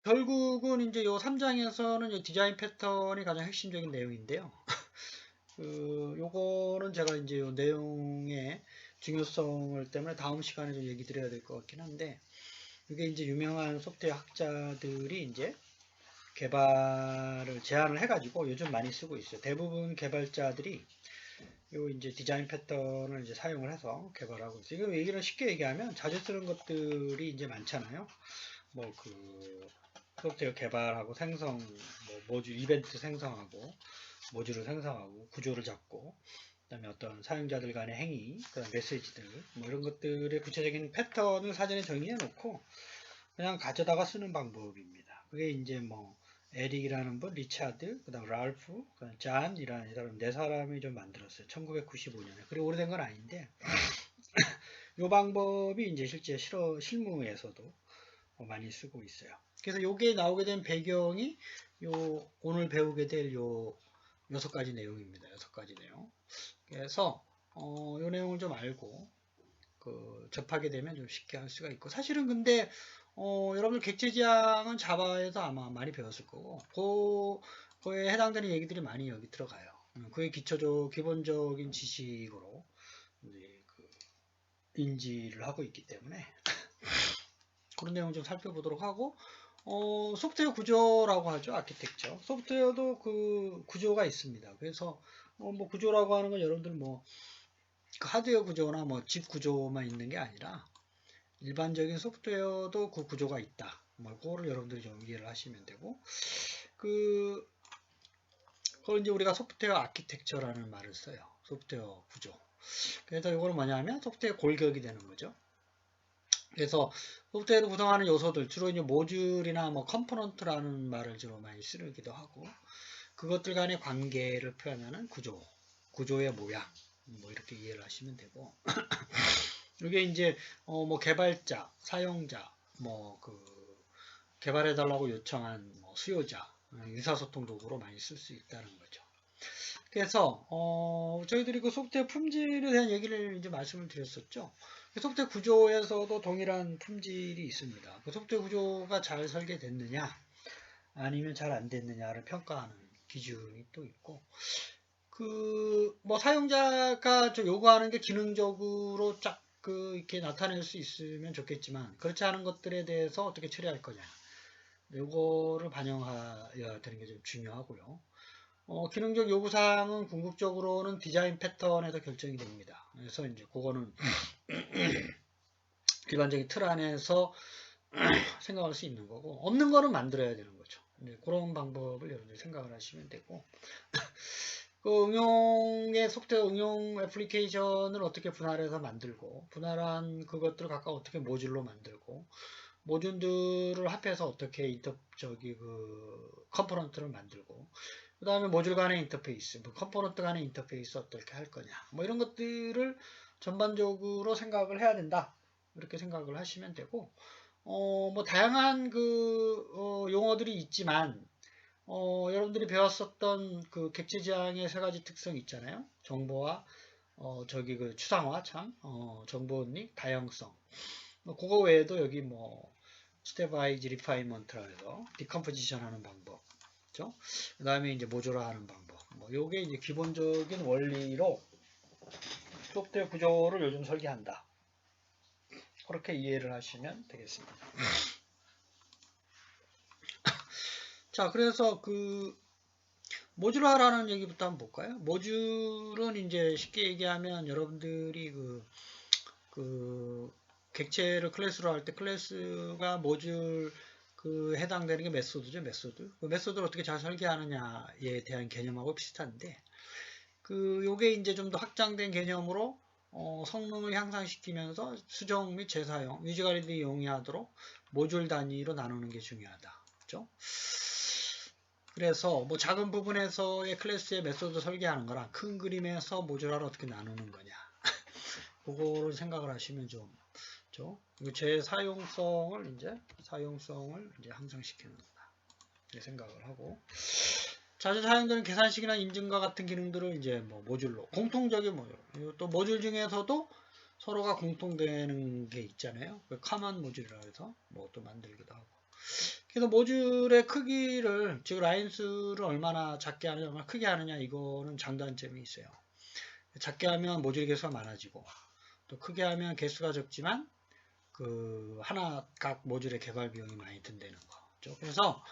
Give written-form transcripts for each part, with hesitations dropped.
결국은 이제 요 3장에서는 디자인 패턴이 가장 핵심적인 내용인데요. 요거는 제가 이제 요 내용의 중요성을 때문에 다음 시간에 좀 얘기 드려야 될 것 같긴 한데, 이게 이제 유명한 소프트웨어 학자들이 이제 개발을 제안을 해가지고 요즘 많이 쓰고 있어요. 대부분 개발자들이 요 이제 디자인 패턴을 이제 사용을 해서 개발하고 있어요. 이거 얘기를 쉽게 얘기하면 자주 쓰는 것들이 이제 많잖아요. 뭐 소프트웨어 개발하고 생성, 뭐 모듈 이벤트 생성하고 모듈을 생성하고 구조를 잡고 그다음에 어떤 사용자들 간의 행위, 그다음 메시지들 뭐 이런 것들의 구체적인 패턴을 사전에 정의해 놓고 그냥 가져다가 쓰는 방법입니다. 그게 이제 뭐 에릭이라는 분, 리차드, 그다음 랄프, 그다음 잔이라는 사람 네 사람이 좀 만들었어요. 1995년에. 그리 오래된 건 아닌데 이 방법이 이제 실제 실무에서도 많이 쓰고 있어요. 그래서 요게 나오게 된 배경이 요 오늘 배우게 될 요 6가지 내용입니다. 6가지 내용. 그래서 요 내용을 좀 알고 접하게 되면 좀 쉽게 할 수가 있고 사실은 근데 여러분들 객체 지향은 자바에서 아마 많이 배웠을 거고 그에 해당되는 얘기들이 많이 여기 들어가요. 그의 기본적인 지식으로 이제 인지를 하고 있기 때문에 그런 내용 좀 살펴보도록 하고 소프트웨어 구조라고 하죠. 아키텍처. 소프트웨어도 그 구조가 있습니다. 그래서 뭐 구조라고 하는 건 여러분들 뭐 하드웨어 구조나 뭐 집 구조만 있는 게 아니라 일반적인 소프트웨어도 그 구조가 있다. 뭐 그거를 여러분들이 좀 이해를 하시면 되고 그걸 이제 우리가 소프트웨어 아키텍처라는 말을 써요. 소프트웨어 구조. 그래서 이거는 뭐냐면 소프트웨어 골격이 되는 거죠. 그래서 소프트웨어를 구성하는 요소들 주로 이제 모듈이나 뭐 컴포넌트라는 말을 주로 많이 쓰기도 하고 그것들 간의 관계를 표현하는 구조의 모양 뭐 이렇게 이해를 하시면 되고 이게 이제 뭐 개발자, 사용자, 뭐 개발해달라고 요청한 뭐 수요자, 의사소통 도구로 많이 쓸 수 있다는 거죠. 그래서 저희들이 그 소프트웨어 품질에 대한 얘기를 이제 말씀을 드렸었죠. 소프트웨어 구조에서도 동일한 품질이 있습니다. 그 소프트웨어 구조가 잘 설계됐느냐, 아니면 잘 안 됐느냐를 평가하는 기준이 또 있고, 뭐 사용자가 좀 요구하는 게 기능적으로 쫙 이렇게 나타낼 수 있으면 좋겠지만, 그렇지 않은 것들에 대해서 어떻게 처리할 거냐. 요거를 반영해야 되는 게 좀 중요하고요. 기능적 요구사항은 궁극적으로는 디자인 패턴에서 결정이 됩니다. 그래서 이제 그거는 일반적인 틀 안에서 생각할 수 있는 거고, 없는 거는 만들어야 되는 거죠. 그런 방법을 여러분들이 생각을 하시면 되고, 소프트웨어 응용 애플리케이션을 어떻게 분할해서 만들고, 분할한 그것들을 각각 어떻게 모듈로 만들고, 모듈들을 합해서 어떻게 컴포넌트를 만들고, 그 다음에 모듈 간의 인터페이스, 뭐 컴포넌트 간의 인터페이스 어떻게 할 거냐, 뭐 이런 것들을 전반적으로 생각을 해야 된다. 이렇게 생각을 하시면 되고, 뭐 다양한 용어들이 있지만, 여러분들이 배웠었던 그 객체 지향의 3가지 특성이 있잖아요. 정보와 추상화 정보닉, 다양성. 뭐 그거 외에도 여기 뭐 스텝와이즈 리파이먼트라 해서 디컴포지션 하는 방법, 그죠? 그 다음에 이제 모듈화 하는 방법. 뭐 요게 이제 기본적인 원리로 소프트웨어 구조를 요즘 설계한다. 그렇게 이해를 하시면 되겠습니다. 자, 그래서 모듈화라는 얘기부터 한번 볼까요? 모듈은 이제 쉽게 얘기하면 여러분들이 객체를 클래스로 할 때 클래스가 모듈 해당되는 게 메소드죠, 메소드. 그 메소드를 어떻게 잘 설계하느냐에 대한 개념하고 비슷한데, 요게 이제 좀 더 확장된 개념으로, 성능을 향상시키면서 수정 및 재사용, 유지관리들이 용이하도록 모듈 단위로 나누는 게 중요하다. 그죠? 그래서 뭐 작은 부분에서의 클래스의 메소드 설계하는 거랑 큰 그림에서 모듈화를 어떻게 나누는 거냐. 그거를 생각을 하시면 좀 제 사용성을 이제 향상시키는 거다. 이렇게 생각을 하고 자주 사용되는 계산식이나 인증과 같은 기능들을 이제 뭐 모듈로 공통적인 모듈 또 모듈 중에서도 서로가 공통되는 게 있잖아요. 그 커먼 모듈이라 해서 뭐 또 만들기도 하고 그래서 모듈의 크기를, 즉 라인수를 얼마나 작게 하느냐, 얼마나 크게 하느냐, 이거는 장단점이 있어요. 작게 하면 모듈 개수가 많아지고, 또 크게 하면 개수가 적지만 하나 각 모듈의 개발 비용이 많이 든다는 거죠. 그래서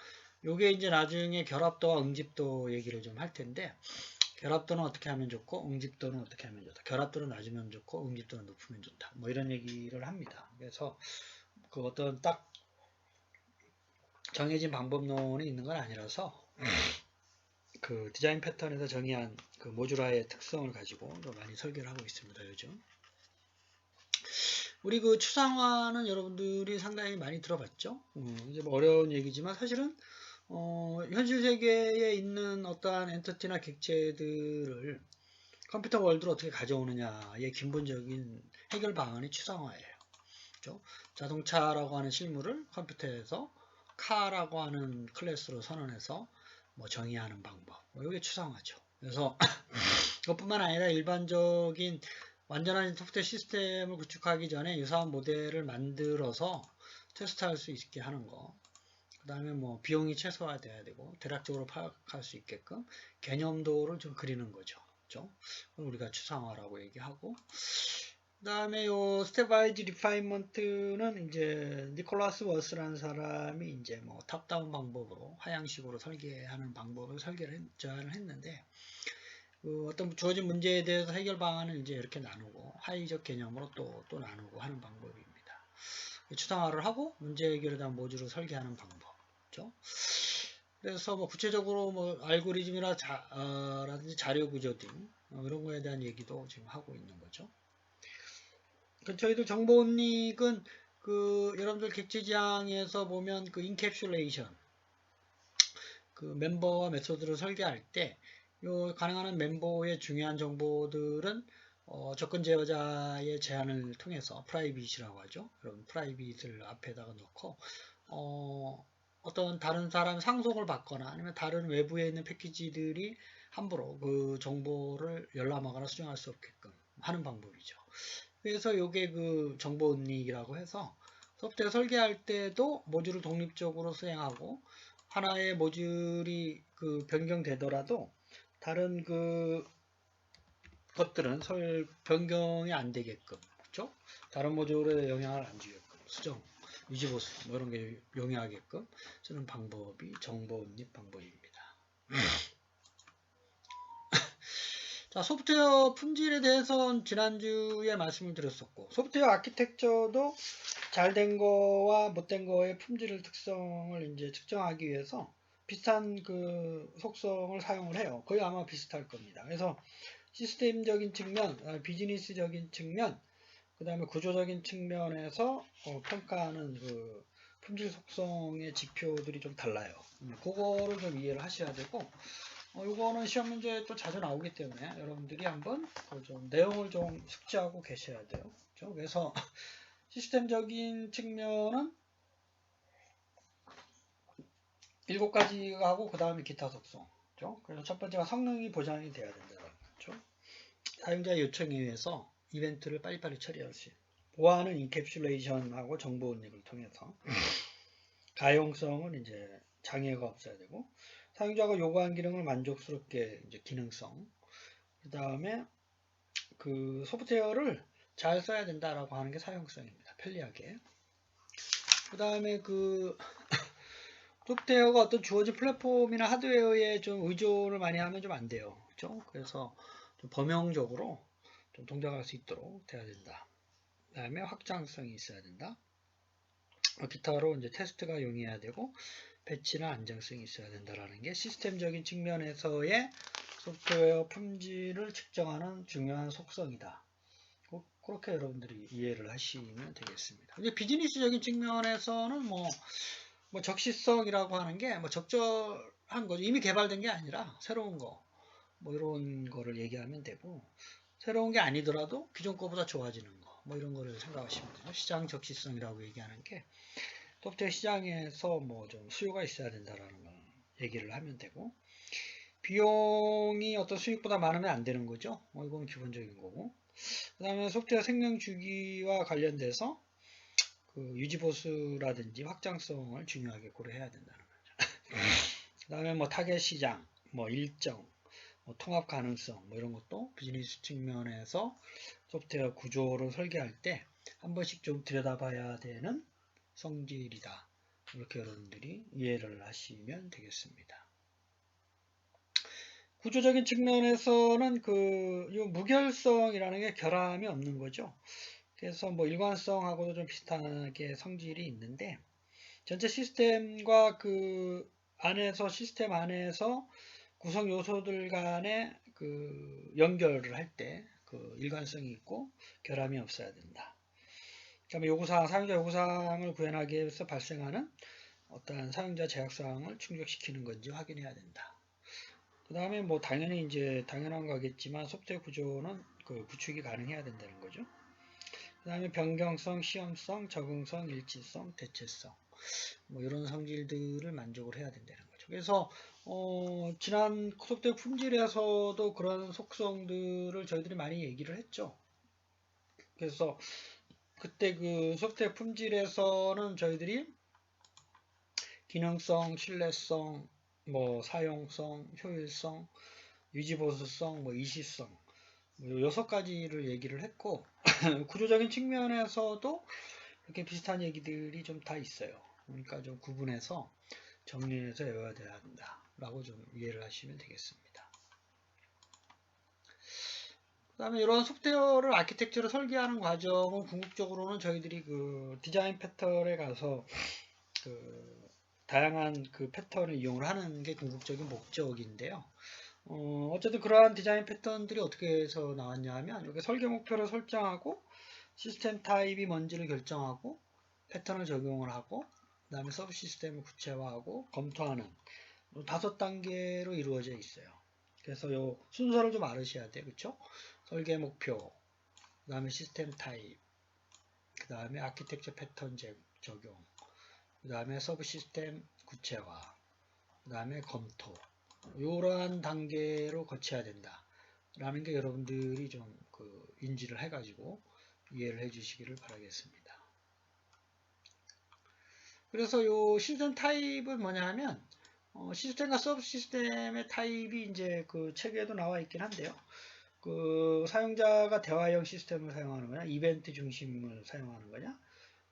요게 이제 나중에 결합도와 응집도 얘기를 좀 할 텐데, 결합도는 어떻게 하면 좋고 응집도는 어떻게 하면 좋다. 결합도는 낮으면 좋고 응집도는 높으면 좋다. 뭐 이런 얘기를 합니다. 그래서 그 어떤 딱 정해진 방법론이 있는 건 아니라서 그 디자인 패턴에서 정의한 그 모듈화의 특성을 가지고 좀 많이 설계를 하고 있습니다. 요즘. 우리 그 추상화는 여러분들이 상당히 많이 들어봤죠. 이제 뭐 어려운 얘기지만 사실은 현실 세계에 있는 어떠한 엔터티나 객체들을 컴퓨터 월드로 어떻게 가져오느냐의 기본적인 해결 방안이 추상화예요. 그렇죠? 자동차라고 하는 실물을 컴퓨터에서 카라고 하는 클래스로 선언해서 뭐 정의하는 방법. 이게 추상화죠. 그래서 그것뿐만 아니라 일반적인 완전한 소프트웨어 시스템을 구축하기 전에 유사한 모델을 만들어서 테스트할 수 있게 하는 거. 그 다음에 뭐 비용이 최소화돼야 되고 대략적으로 파악할 수 있게끔 개념도를 좀 그리는 거죠. 그렇죠? 우리가 추상화라고 얘기하고, 그 다음에 요 스텝 와이즈 리파인먼트는 이제 니콜라스 워스라는 사람이 이제 뭐 탑다운 방법으로 하향식으로 설계하는 방법을 제안을 했는데, 어떤 주어진 문제에 대해서 해결 방안을 이제 이렇게 나누고 하이적 개념으로 또 나누고 하는 방법입니다. 추상화를 하고 문제 해결에 대한 모듈을 설계하는 방법이죠. 그래서 뭐 구체적으로 뭐 알고리즘이나 라든지 자료 구조 등 이런 거에 대한 얘기도 지금 하고 있는 거죠. 저희도 정보은닉은 여러분들 객체지향에서 보면 인캡슐레이션 멤버와 메소드를 설계할 때 가능한 한 멤버의 중요한 정보들은 접근 제어자의 제한을 통해서 프라이빗이라고 하죠. 여러분 프라이빗을 앞에다가 넣고 어떤 다른 사람 상속을 받거나 아니면 다른 외부에 있는 패키지들이 함부로 그 정보를 열람하거나 수정할 수 없게끔 하는 방법이죠. 그래서 이게 정보은닉이라고 해서 소프트웨어 설계할 때도 모듈을 독립적으로 수행하고 하나의 모듈이 변경되더라도 다른 것들은 변경이 안 되게끔, 그렇죠? 다른 모듈에 영향을 안 주게끔 수정, 유지보수 뭐 이런 게 용이하게끔 쓰는 방법이 정보은닉 방법입니다. 자, 소프트웨어 품질에 대해서는 지난주에 말씀을 드렸었고, 소프트웨어 아키텍처도 잘된 거와 못된 거의 품질 특성을 이제 측정하기 위해서 비슷한 속성을 사용을 해요. 거의 아마 비슷할 겁니다. 그래서 시스템적인 측면, 비즈니스적인 측면, 그 다음에 구조적인 측면에서 평가하는 품질 속성의 지표들이 좀 달라요. 그거를 좀 이해를 하셔야 되고, 이거는 시험 문제에 또 자주 나오기 때문에 여러분들이 한번 좀 내용을 좀 숙지하고 계셔야 돼요. 그렇죠? 그래서 시스템적인 측면은 7가지가 하고 그 다음에 기타 속성. 그렇죠? 그래서 첫 번째가 성능이 보장이 돼야 된다는 거죠. 사용자 요청에 의해서 이벤트를 빨리빨리 처리할 수 있는. 보안은 인캡슐레이션하고 정보은닉을 통해서. 가용성은 이제 장애가 없어야 되고, 사용자가 요구한 기능을 만족스럽게 이제 기능성. 그 다음에 소프트웨어를 잘 써야 된다라고 하는 게 사용성입니다. 편리하게. 그 다음에 소프트웨어가 어떤 주어진 플랫폼이나 하드웨어에 좀 의존을 많이 하면 좀 안 돼요. 그렇죠? 그래서 좀 범용적으로 좀 동작할 수 있도록 돼야 된다. 그 다음에 확장성이 있어야 된다. 기타로 이제 테스트가 용이해야 되고, 배치나 안정성이 있어야 된다라는 게 시스템적인 측면에서의 소프트웨어 품질을 측정하는 중요한 속성이다. 그렇게 여러분들이 이해를 하시면 되겠습니다. 이제 비즈니스적인 측면에서는 뭐 적시성이라고 하는 게 적절한 거죠. 이미 개발된 게 아니라 새로운 거, 이런 거를 얘기하면 되고, 새로운 게 아니더라도 기존 거보다 좋아지는 거, 이런 거를 생각하시면 되죠. 시장 적시성이라고 얘기하는 게 소프트웨어 시장에서 좀 수요가 있어야 된다라는 걸 얘기를 하면 되고, 비용이 어떤 수익보다 많으면 안 되는 거죠. 이건 기본적인 거고, 그 다음에 소프트웨어 생명 주기와 관련돼서 그 유지보수라든지 확장성을 중요하게 고려해야 된다는 거죠. 그 다음에 뭐 타겟 시장, 뭐 일정, 뭐 통합 가능성, 뭐 이런 것도 비즈니스 측면에서 소프트웨어 구조를 설계할 때 한 번씩 좀 들여다봐야 되는 성질이다. 이렇게 여러분들이 이해를 하시면 되겠습니다. 구조적인 측면에서는 요 무결성이라는 게 결함이 없는 거죠. 그래서 뭐 일관성하고도 좀 비슷하게 성질이 있는데, 전체 시스템과 그 안에서, 시스템 안에서 구성 요소들 간의 그 연결을 할 때 그 일관성이 있고 결함이 없어야 된다. 그다음에 요구사항, 사용자 요구사항을 구현하기 위해서 발생하는 어떠한 사용자 제약사항을 충족시키는 건지 확인해야 된다. 그 다음에 뭐 당연히 이제 당연한 거겠지만 소프트웨어 구조는 그 구축이 가능해야 된다는 거죠. 그 다음에 변경성, 시험성, 적응성, 일치성, 대체성, 뭐 이런 성질들을 만족을 해야 된다는 거죠. 그래서 지난 소프트웨어 품질에서도 그런 속성들을 저희들이 많이 얘기를 했죠. 그래서 그때 그 소프트웨어 품질에서는 저희들이 기능성, 신뢰성, 뭐 사용성, 효율성, 유지보수성, 뭐 이시성, 뭐 6가지를 얘기를 했고 구조적인 측면에서도 이렇게 비슷한 얘기들이 좀 다 있어요. 그러니까 좀 구분해서 정리해서 외워야 한다 라고 좀 이해를 하시면 되겠습니다. 그 다음에 이런 소프트웨어를 아키텍처를 설계하는 과정은 궁극적으로는 저희들이 그 디자인 패턴에 가서 그 다양한 그 패턴을 이용을 하는 게 궁극적인 목적인데요. 어쨌든 그러한 디자인 패턴들이 어떻게 해서 나왔냐 하면 여기 설계 목표를 설정하고 시스템 타입이 뭔지를 결정하고 패턴을 적용을 하고 그 다음에 서브 시스템을 구체화하고 검토하는 5단계로 이루어져 있어요. 그래서 요 순서를 좀 알으셔야 돼요. 그쵸? 설계 목표, 그 다음에 시스템 타입, 그 다음에 아키텍처 패턴 적용, 그 다음에 서브 시스템 구체화, 그 다음에 검토, 이러한 단계로 거쳐야 된다 라는 게 여러분들이 좀 그 인지를 해가지고 이해를 해 주시기를 바라겠습니다. 그래서 요 시스템 타입은 뭐냐 하면 시스템과 서브 시스템의 타입이 이제 그 책에도 나와 있긴 한데요. 그 사용자가 대화형 시스템을 사용하는 거냐, 이벤트 중심을 사용하는 거냐,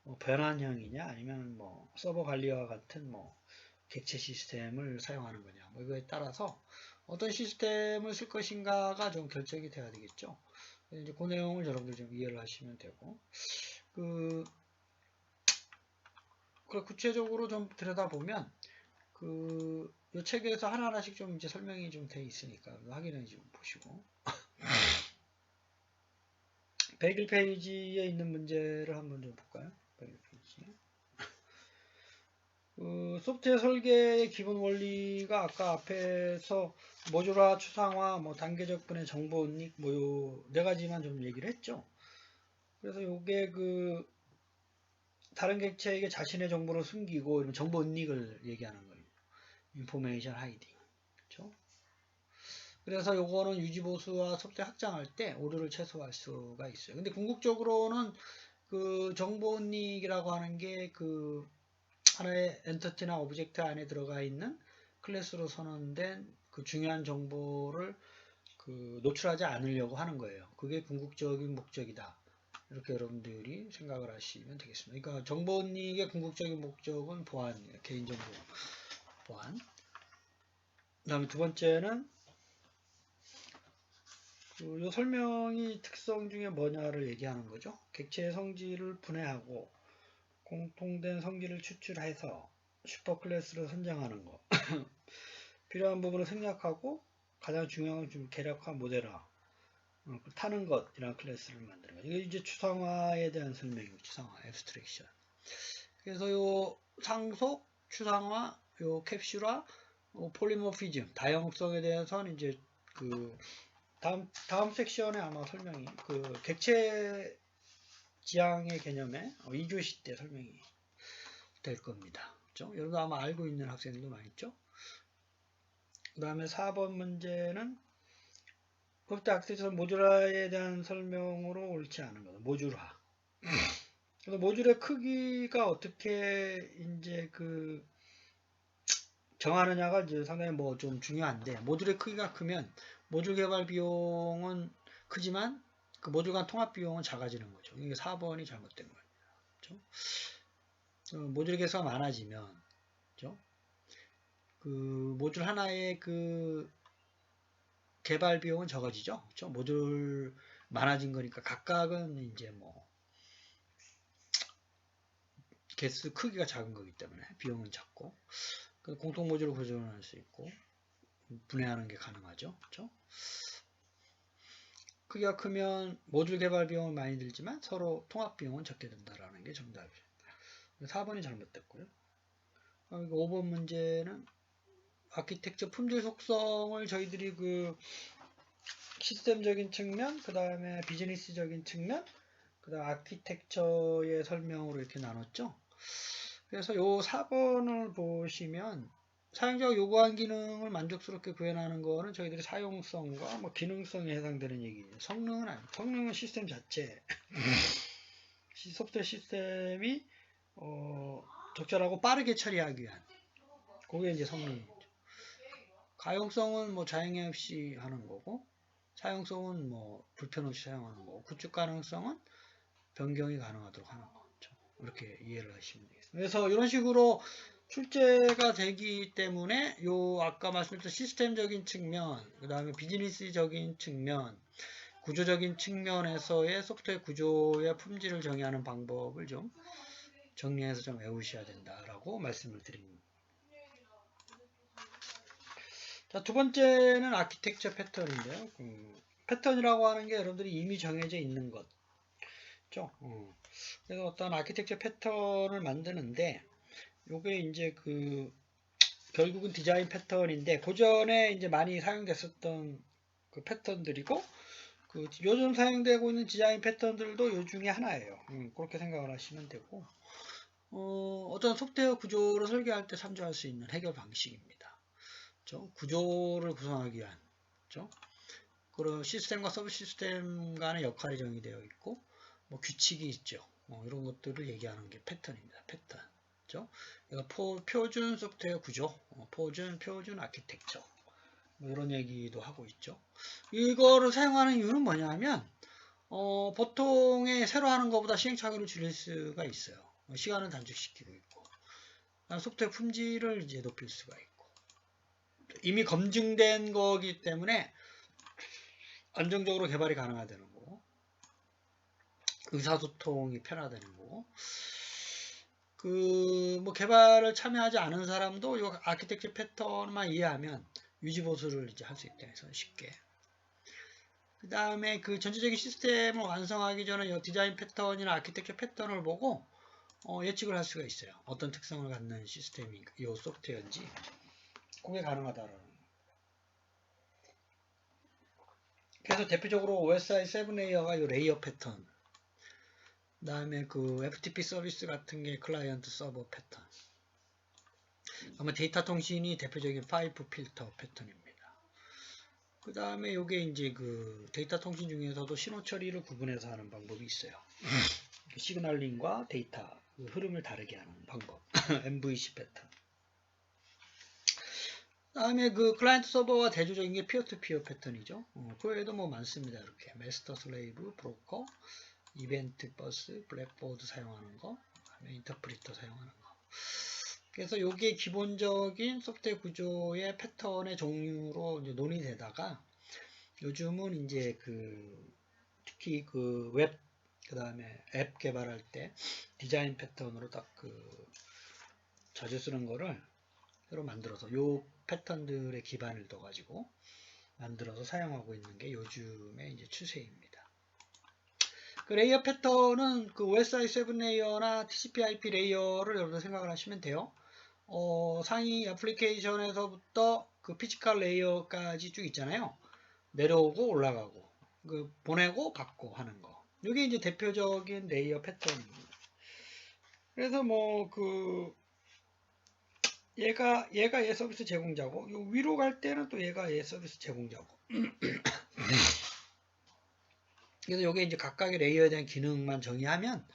뭐 변환형이냐, 아니면 뭐 서버 관리와 같은 뭐 객체 시스템을 사용하는 거냐, 뭐 이거에 따라서 어떤 시스템을 쓸 것인가가 좀 결정이 돼야 되겠죠. 이제 그 내용을 여러분들 좀 이해를 하시면 되고, 그 구체적으로 좀 들여다보면 이 책에서 하나하나씩 좀 이제 설명이 좀 돼 있으니까 확인해 좀 보시고 101페이지에 있는 문제를 한번 좀 볼까요? 101페이지. 소프트웨어 설계의 기본 원리가 아까 앞에서 모듈화, 추상화, 뭐 단계적 분해, 정보 은닉 뭐 요 4가지만 좀 얘기를 했죠. 그래서 요게 그 다른 객체에게 자신의 정보를 숨기고 이런 정보 은닉을 얘기하는 거예요. 인포메이션 하이딩. 그렇죠? 그래서 요거는 유지보수와 소프트웨어 확장할 때 오류를 최소화할 수가 있어요. 근데 궁극적으로는 그 정보 은닉이라고 하는 게 그 하나의 엔터티나 오브젝트 안에 들어가 있는 클래스로 선언된 그 중요한 정보를 그 노출하지 않으려고 하는 거예요. 그게 궁극적인 목적이다. 이렇게 여러분들이 생각을 하시면 되겠습니다. 그러니까 정보 은닉의 궁극적인 목적은 보안이에요. 개인정보 보안. 그 다음에 두 번째는 이 설명이 특성 중에 뭐냐를 얘기하는 거죠. 객체의 성질을 분해하고 공통된 성질을 추출해서 슈퍼클래스를 선정하는 거. 필요한 부분을 생략하고 가장 중요한 건 좀 계략화 모델화. 타는 것이라는 클래스를 만드는 거죠. 이게 이제 추상화에 대한 설명이고, 추상화, 앱스트랙션. 그래서 요 상속, 추상화, 요 캡슐화, 폴리모피즘, 다형성에 대해서는 이제 그 다음 섹션에 아마 설명이 그 객체 지향의 개념에 2교시 때 설명이 될 겁니다. 그렇죠? 여러분 아마 알고 있는 학생들도 많이 있죠? 그 다음에 4번 문제는 소프트 아키텍처 모듈화에 대한 설명으로 옳지 않은 거죠. 모듈화. 그래서 모듈의 크기가 어떻게 이제 그 정하느냐가 이제 상당히 뭐 좀 중요한데, 모듈의 크기가 크면 모듈 개발 비용은 크지만 그 모듈 간 통합 비용은 작아지는 거죠. 이게 4번이 잘못된 거예요. 그렇죠? 모듈 개수가 많아지면, 그렇죠? 그 모듈 하나의 그 개발 비용은 적어지죠. 그렇죠? 모듈 많아진 거니까 각각은 이제 뭐 개수 크기가 작은 거기 때문에 비용은 작고, 공통 모듈을 구조할 수 있고 분해하는 게 가능하죠. 그렇죠? 크기가 크면 모듈 개발 비용은 많이 들지만 서로 통합 비용은 적게 든다라는 게 정답이에요. 4번이 잘못됐고요. 5번 문제는 아키텍처 품질 속성을 저희들이 그 시스템적인 측면, 그 다음에 비즈니스적인 측면, 그 다음 아키텍처의 설명으로 이렇게 나눴죠. 그래서 요 4번을 보시면 사용자가 요구한 기능을 만족스럽게 구현하는 거는 저희들이 사용성과 뭐 기능성에 해당되는 얘기예요. 성능은 아니에요. 성능은 시스템 자체. 소프트웨어 시스템이 적절하고 빠르게 처리하기 위한, 그게 이제 성능이죠. 가용성은 뭐 자영애 없이 하는 거고, 사용성은 뭐 불편 없이 사용하는 거고, 구축 가능성은 변경이 가능하도록 하는 거죠. 이렇게 이해를 하시면 되겠습니다. 그래서 이런 식으로 출제가 되기 때문에 요 아까 말씀드렸던 시스템적인 측면, 그 다음에 비즈니스적인 측면, 구조적인 측면에서의 소프트웨어 구조의 품질을 정의하는 방법을 좀 정리해서 좀 외우셔야 된다라고 말씀을 드립니다. 자, 두 번째는 아키텍처 패턴인데요. 패턴이라고 하는 게 여러분들이 이미 정해져 있는 것죠. 그래서 어떤 아키텍처 패턴을 만드는데, 요게 이제 결국은 디자인 패턴인데, 고전에 이제 많이 사용됐었던 그 패턴들이고, 요즘 사용되고 있는 디자인 패턴들도 요 중에 하나예요. 그렇게 생각을 하시면 되고, 어떤 소프트웨어 구조를 설계할 때 참조할 수 있는 해결 방식입니다. 그렇죠? 구조를 구성하기 위한, 그렇죠? 그리고 시스템과 서브 시스템 간의 역할이 정의되어 있고, 뭐 규칙이 있죠. 이런 것들을 얘기하는 게 패턴입니다. 패턴. 그렇죠? 표준 소프트웨어 구조, 표준 아키텍처. 뭐 이런 얘기도 하고 있죠. 이거를 사용하는 이유는 뭐냐면, 보통의 새로 하는 것보다 시행착오를 줄일 수가 있어요. 시간을 단축시키고 있고, 소프트웨어 품질을 이제 높일 수가 있고, 이미 검증된 거기 때문에 안정적으로 개발이 가능하다는 거고, 의사소통이 편하다는 거고, 뭐 개발을 참여하지 않은 사람도 이 아키텍처 패턴만 이해하면 유지보수를 이제 할 수 있다 해서 쉽게. 그 다음에 그 전체적인 시스템을 완성하기 전에 이 디자인 패턴이나 아키텍처 패턴을 보고 예측을 할 수가 있어요. 어떤 특성을 갖는 시스템이 이 소프트웨어인지 그게 가능하다라는 거예요. 그래서 대표적으로 OSI 7레이어가 이 레이어 패턴, 그 다음에 그 FTP 서비스 같은 게 클라이언트 서버 패턴, 아마 데이터 통신이 대표적인 파이프 필터 패턴입니다. 그 다음에 이게 이제 그 데이터 통신 중에서도 신호 처리를 구분해서 하는 방법이 있어요. 시그널링과 데이터 흐름을 다르게 하는 방법, MVC 패턴. 그 다음에 그 클라이언트 서버와 대조적인 게 피어투피어 패턴이죠. 그 외에도 뭐 많습니다. 이렇게 마스터 슬레이브, 브로커, 이벤트 버스, 블랙보드 사용하는 거, 인터프리터 사용하는 거. 그래서 이게 기본적인 소프트웨어 구조의 패턴의 종류로 이제 논의되다가 요즘은 이제 특히 웹, 그 다음에 앱 개발할 때 디자인 패턴으로 딱 자주 쓰는 거를 새로 만들어서 요 패턴들의 기반을 둬가지고 만들어서 사용하고 있는 게 요즘의 이제 추세입니다. 그 레이어 패턴은 그 OSI 7 레이어나 TCP/IP 레이어를 여러분 생각을 하시면 돼요. 상위 애플리케이션에서부터 그 피지컬 레이어까지 쭉 있잖아요. 내려오고 올라가고, 보내고 받고 하는 거. 이게 이제 대표적인 레이어 패턴입니다. 그래서 얘가 얘 서비스 제공자고, 요 위로 갈 때는 또 얘가 얘 서비스 제공자고. 그래서 요게 이제 각각의 레이어에 대한 기능만 정의하면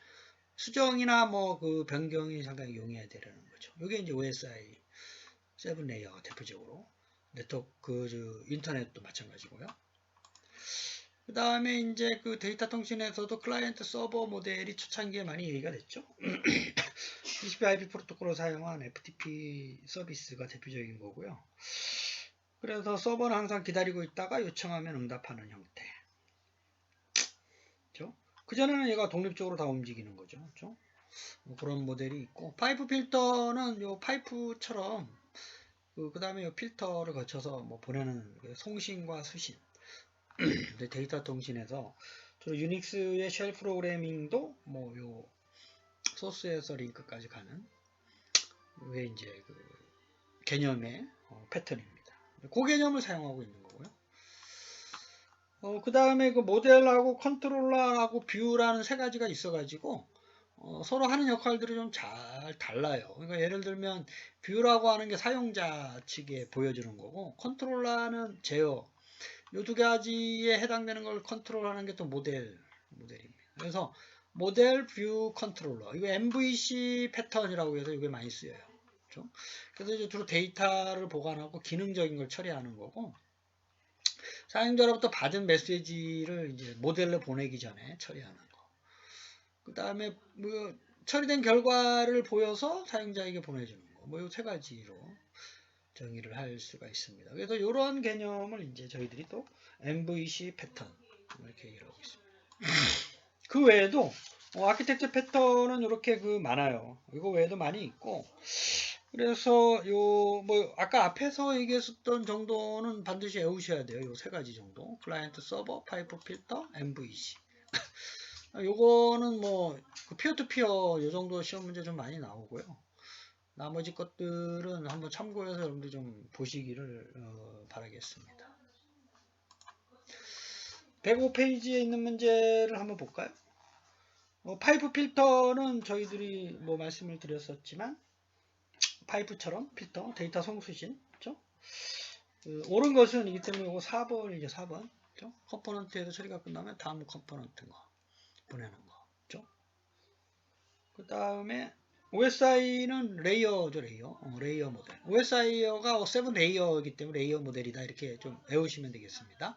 수정이나 뭐 그 변경이 상당히 용이해야 되는 거죠. 이게 이제 OSI 7레이어가 대표적으로 네트워크 인터넷도 마찬가지고요. 그 다음에 이제 그 데이터 통신에서도 클라이언트 서버 모델이 초창기에 많이 얘기가 됐죠. TCP/IP 프로토콜을 사용한 FTP 서비스가 대표적인 거고요. 그래서 서버는 항상 기다리고 있다가 요청하면 응답하는 형태. 그렇죠? 그전에는 얘가 독립적으로 다 움직이는 거죠. 그렇죠? 뭐 그런 모델이 있고, 파이프 필터는 요 파이프처럼 그 다음에 요 필터를 거쳐서 뭐 보내는 송신과 수신. 데이터 통신에서 주로 유닉스의 쉘 프로그래밍도 뭐 요 소스에서 링크까지 가는 왜 이제 그 개념의 패턴입니다. 그 개념을 사용하고 있는 거고요. 그 다음에 그 모델하고 컨트롤러하고 뷰라는 세 가지가 있어가지고 서로 하는 역할들이 좀 잘 달라요. 그러니까 예를 들면 뷰라고 하는 게 사용자 측에 보여주는 거고 컨트롤러는 제어 이 두 가지에 해당되는 걸 컨트롤하는 게 또 모델입니다. 그래서 모델 뷰 컨트롤러 이거 MVC 패턴이라고 해서 이게 많이 쓰여요. 그렇죠? 그래서 이제 주로 데이터를 보관하고 기능적인 걸 처리하는 거고 사용자로부터 받은 메시지를 이제 모델로 보내기 전에 처리하는 거. 그 다음에 뭐 처리된 결과를 보여서 사용자에게 보내주는 거. 뭐 이 세 가지로 정의를 할 수가 있습니다. 그래서 이런 개념을 이제 저희들이 또 MVC 패턴 이렇게 얘기를 하고 있습니다. 그 외에도 아키텍처 패턴은 이렇게 그 많아요. 이거 외에도 많이 있고 그래서 요 뭐 아까 앞에서 얘기했었던 정도는 반드시 외우셔야 돼요. 요 세 가지 정도. 클라이언트 서버, 파이프 필터, MVC. 요거는 뭐 피어 투 피어 요 정도 시험 문제 좀 많이 나오고요. 나머지 것들은 한번 참고해서 여러분들 좀 보시기를 바라겠습니다. 105페이지에 있는 문제를 한번 볼까요? 파이프 필터는 저희들이 뭐 말씀을 드렸었지만 파이프처럼 필터, 데이터 송수신, 그렇죠? 옳은 것은 이기 때문에 이거 4번이죠, 4번. 그렇죠? 컴포넌트에서 처리가 끝나면 다음 컴포넌트 거 보내는 거, 그렇죠? 그 다음에 OSI는 레이어죠, 레이어. 레이어 모델. OSI가 7 레이어이기 때문에 레이어 모델이다. 이렇게 좀 외우시면 되겠습니다.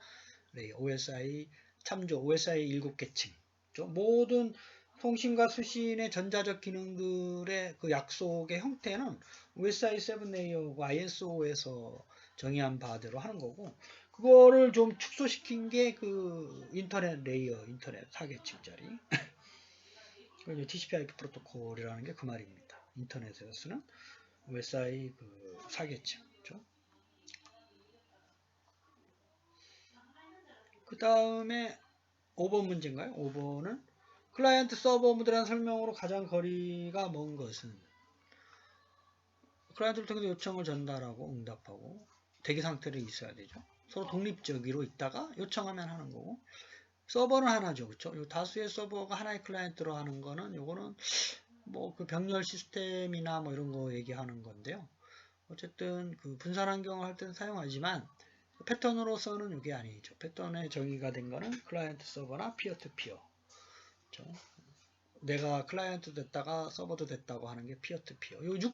레이어, OSI 참조, OSI 7계층. 모든 통신과 수신의 전자적 기능들의 그 약속의 형태는 OSI 7 레이어고 ISO에서 정의한 바대로 하는 거고, 그거를 좀 축소시킨 게 그 인터넷 레이어, 인터넷 4계층짜리. TCP/IP 프로토콜이라는 게 그 말입니다. 인터넷에서 쓰는 OSI 그 4계층. 그렇죠? 그 다음에 5번 문제인가요? 5번은 클라이언트 서버 모델이라는 설명으로 가장 거리가 먼 것은 클라이언트를 통해서 요청을 전달하고 응답하고 대기 상태로 있어야 되죠. 서로 독립적으로 있다가 요청하면 하는 거고 서버는 하나죠. 그렇죠? 다수의 서버가 하나의 클라이언트로 하는 거는 요거는 뭐 그 병렬 시스템이나 뭐 이런 거 얘기하는 건데요. 어쨌든 그 분산 환경을 할 때는 사용하지만 패턴으로서는 이게 아니죠. 패턴의 정의가 된 거는 클라이언트 서버나 피어 투 피어. 그렇죠? 내가 클라이언트 됐다가 서버도 됐다고 하는 게 피어 투 피어. 요